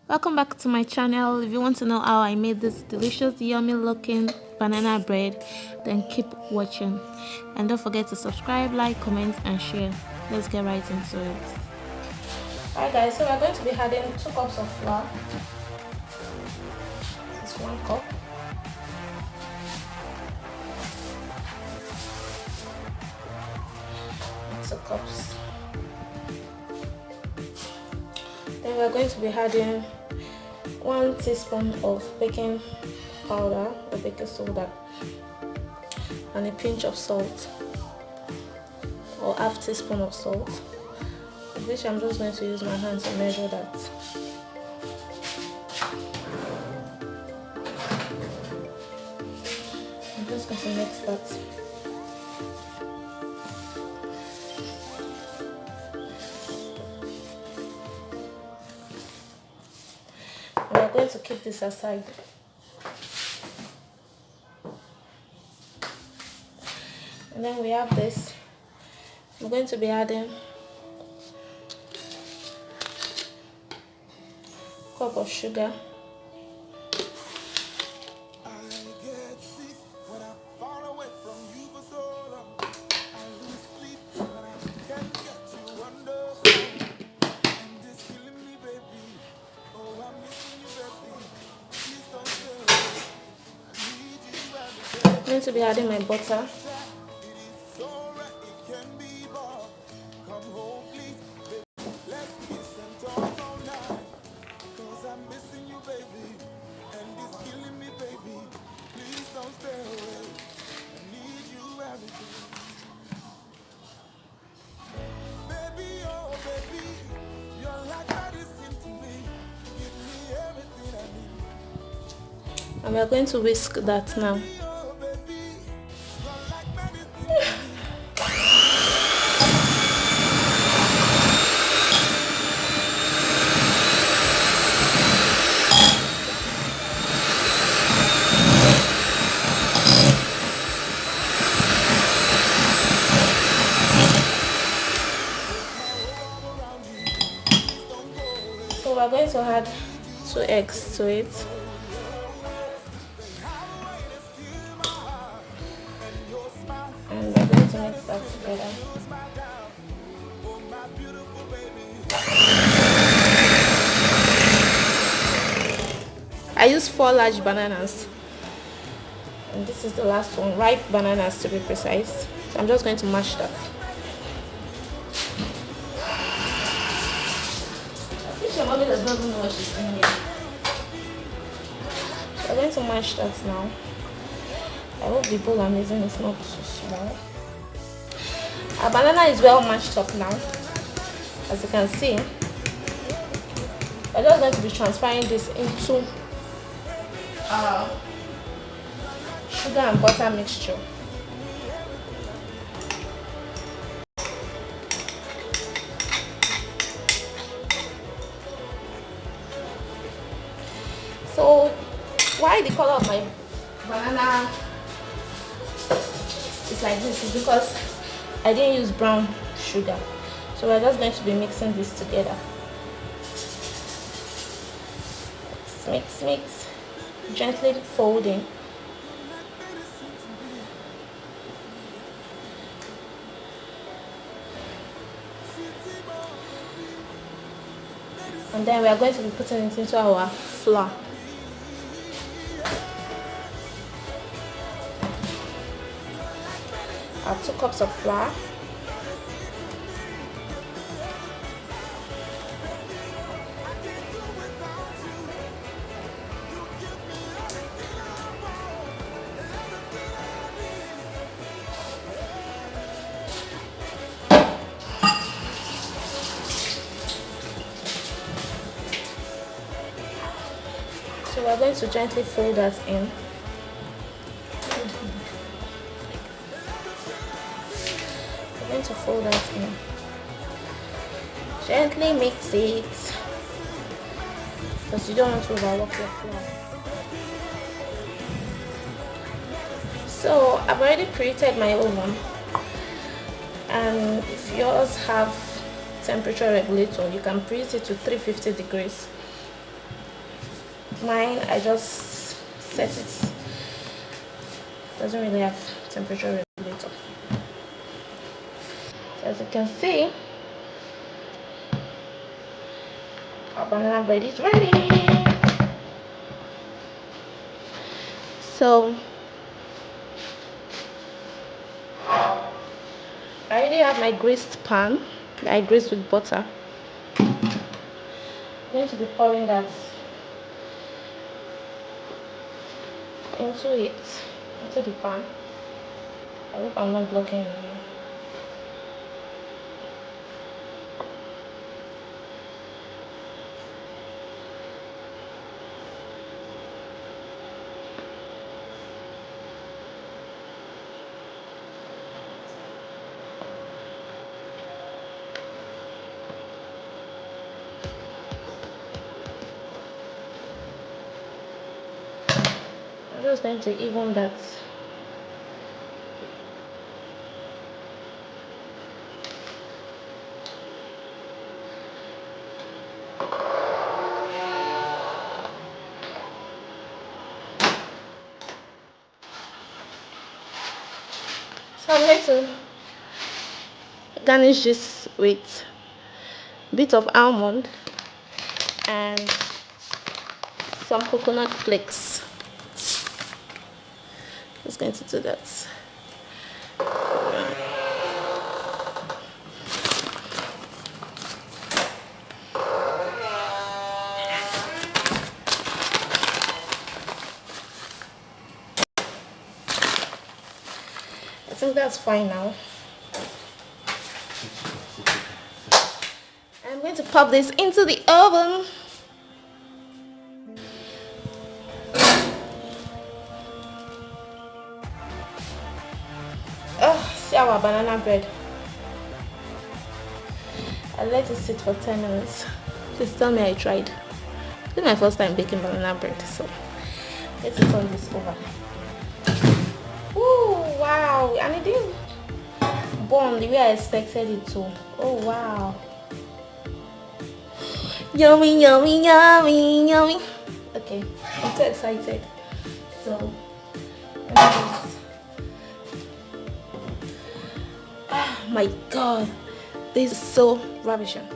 Welcome back to my channel. If you want to know how I made this delicious, yummy looking banana bread, then keep watching. And don't forget to subscribe, like, comment, and share. Let's get right into it. Alright guys, so we're going to be adding 2 cups of flour. It's 1 cup. Two cups. Then we're going to be adding 1 teaspoon of baking powder or baking soda and a pinch of salt or half teaspoon of salt, which I'm just going to use my hand to measure that. I'm just going to mix that. We're going to keep this aside. And then we have this. I'm going to be adding a cup of sugar. I'm going to be adding my butter. And we are going to whisk that now. So we're going to add 2 eggs to it. And we're going to mix that together. I use 4 large bananas. And this is the last one, ripe bananas to be precise. So I'm just going to mash that. Your mommy does not know what she's doing here. So I'm going to mash that now. I hope the bowl I'm using is not too small. Our banana is well mashed up now. As you can see, we're just going to be transferring this into sugar and butter mixture. So why the color of my banana is like this is because I didn't use brown sugar. So we're just going to be mixing this together. Mix, mix, gently folding. And then we are going to be putting it into our flour. Our 2 cups of flour. So we're going to gently fold that in. We're going to fold that in. Gently mix it because you don't want to overwork your flour. So I've already preheated my oven, and if yours have temperature regulator, you can preheat it to 350 degrees. Mine, I just set it. Doesn't really have temperature regulator. So as you can see, our banana bread is ready. So I already have my greased pan that I greased with butter. I'm going to be pouring that into the pan. I hope I'm not blocking it. I'm just going to even that. So I'm going to garnish this with a bit of almond and some coconut flakes. Just going to do that. I think that's fine now. I'm going to pop this into the oven. Oh, see our banana bread. I let it sit for 10 minutes. Please tell me I tried. This is my first time baking banana bread, so let's turn this over. Oh wow, and it didn't burn the way I expected it to. Oh wow. Yummy, yummy, yummy, yummy. Okay, I'm too excited. So, oh my god, this is so ravishing.